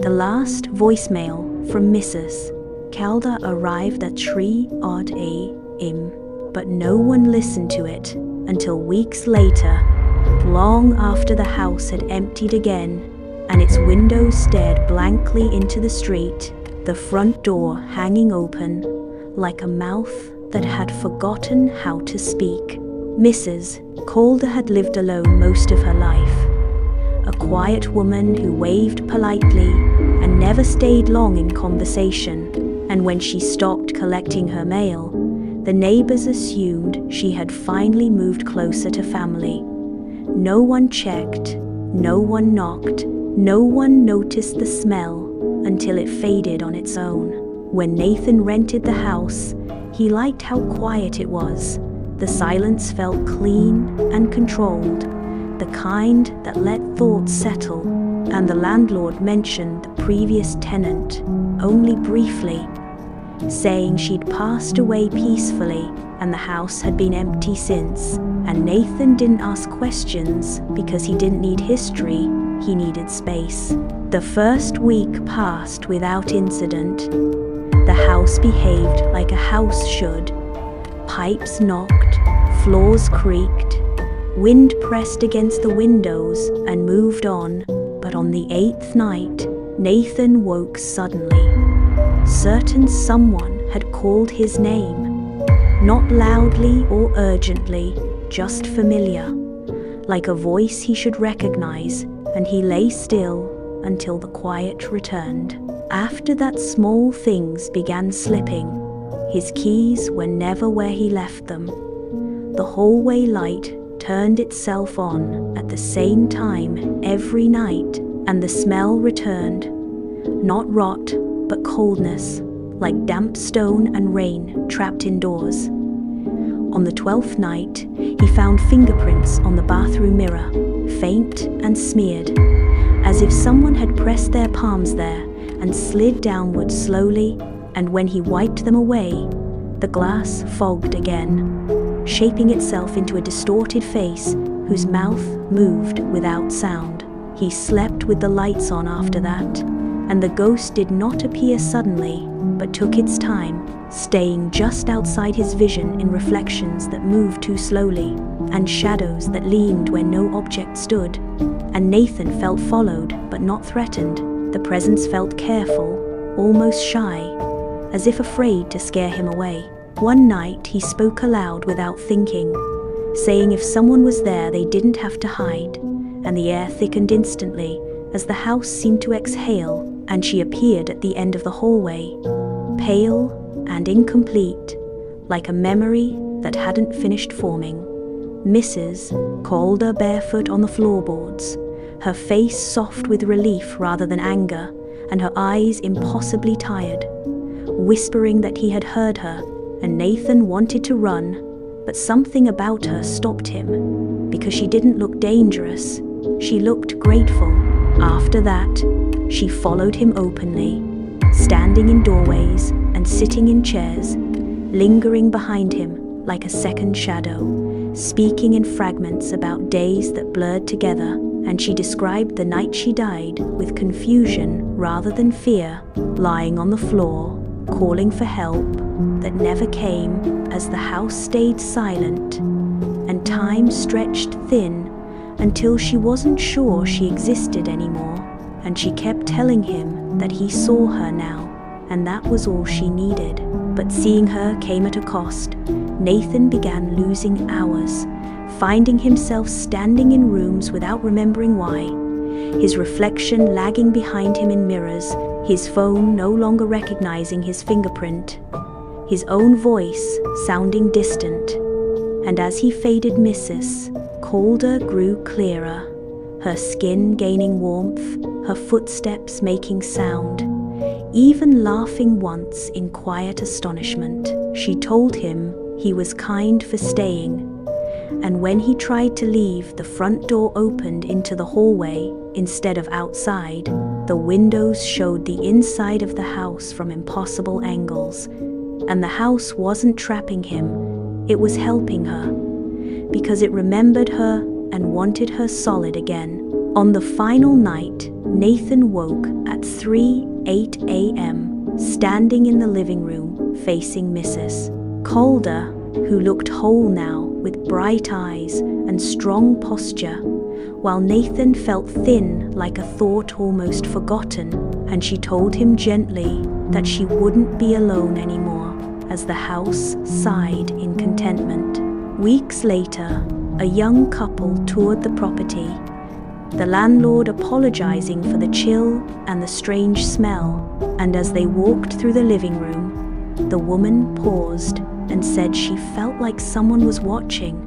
The last voicemail from Mrs. Calder arrived at 3 odd a.m., but no one listened to it until weeks later, long after the house had emptied again and its windows stared blankly into the street, the front door hanging open like a mouth that had forgotten how to speak. Mrs. Calder had lived alone most of her life, a quiet woman who waved politely and never stayed long in conversation, and when she stopped collecting her mail, the neighbors assumed she had finally moved closer to family. No one checked, no one knocked, no one noticed the smell until it faded on its own. When Nathan rented the house, he liked how quiet it was. The silence felt clean and controlled, the kind that let thoughts settle, and the landlord mentioned the previous tenant only briefly, saying she'd passed away peacefully and the house had been empty since. And Nathan didn't ask questions because he didn't need history, he needed space. The first week passed without incident. The house behaved like a house should. Pipes knocked, floors creaked, wind pressed against the windows and moved on. But on the 8th night, Nathan woke suddenly. Certain someone had called his name, not loudly or urgently, just familiar, like a voice he should recognize, and he lay still until the quiet returned. After that, small things began slipping. His keys were never where he left them. The hallway light turned itself on at the same time every night, and the smell returned. Not rot, but coldness, like damp stone and rain trapped indoors. On the 12th night, he found fingerprints on the bathroom mirror, faint and smeared, as if someone had pressed their palms there and slid downward slowly, and when he wiped them away, the glass fogged again, shaping itself into a distorted face whose mouth moved without sound. He slept with the lights on after that, and the ghost did not appear suddenly, but took its time, staying just outside his vision in reflections that moved too slowly, and shadows that leaned where no object stood. And Nathan felt followed, but not threatened. The presence felt careful, almost shy, as if afraid to scare him away. One night he spoke aloud without thinking, saying if someone was there they didn't have to hide, and the air thickened instantly as the house seemed to exhale, and she appeared at the end of the hallway, pale and incomplete, like a memory that hadn't finished forming. Mrs. Calder, barefoot on the floorboards, her face soft with relief rather than anger, and her eyes impossibly tired, whispering that he had heard her, and Nathan wanted to run, but something about her stopped him, because she didn't look dangerous, she looked grateful. After that, she followed him openly, standing in doorways and sitting in chairs, lingering behind him like a second shadow, speaking in fragments about days that blurred together, and she described the night she died with confusion rather than fear, lying on the floor, calling for help that never came as the house stayed silent, and time stretched thin until she wasn't sure she existed anymore, and she kept telling him that he saw her now, and that was all she needed. But seeing her came at a cost. Nathan began losing hours, finding himself standing in rooms without remembering why, his reflection lagging behind him in mirrors, his phone no longer recognizing his fingerprint, his own voice sounding distant. And as he faded, Mrs. Calder grew clearer, her skin gaining warmth, her footsteps making sound, even laughing once in quiet astonishment. She told him he was kind for staying, and when he tried to leave, the front door opened into the hallway instead of outside. The windows showed the inside of the house from impossible angles, and the house wasn't trapping him, it was helping her, because it remembered her and wanted her solid again. On the final night, Nathan woke at 3:08 a.m., standing in the living room facing Mrs. Calder, who looked whole now with bright eyes and strong posture, while Nathan felt thin like a thought almost forgotten, and she told him gently that she wouldn't be alone anymore as the house sighed in contentment. Weeks later, a young couple toured the property, the landlord apologizing for the chill and the strange smell, and as they walked through the living room, the woman paused and said she felt like someone was watching.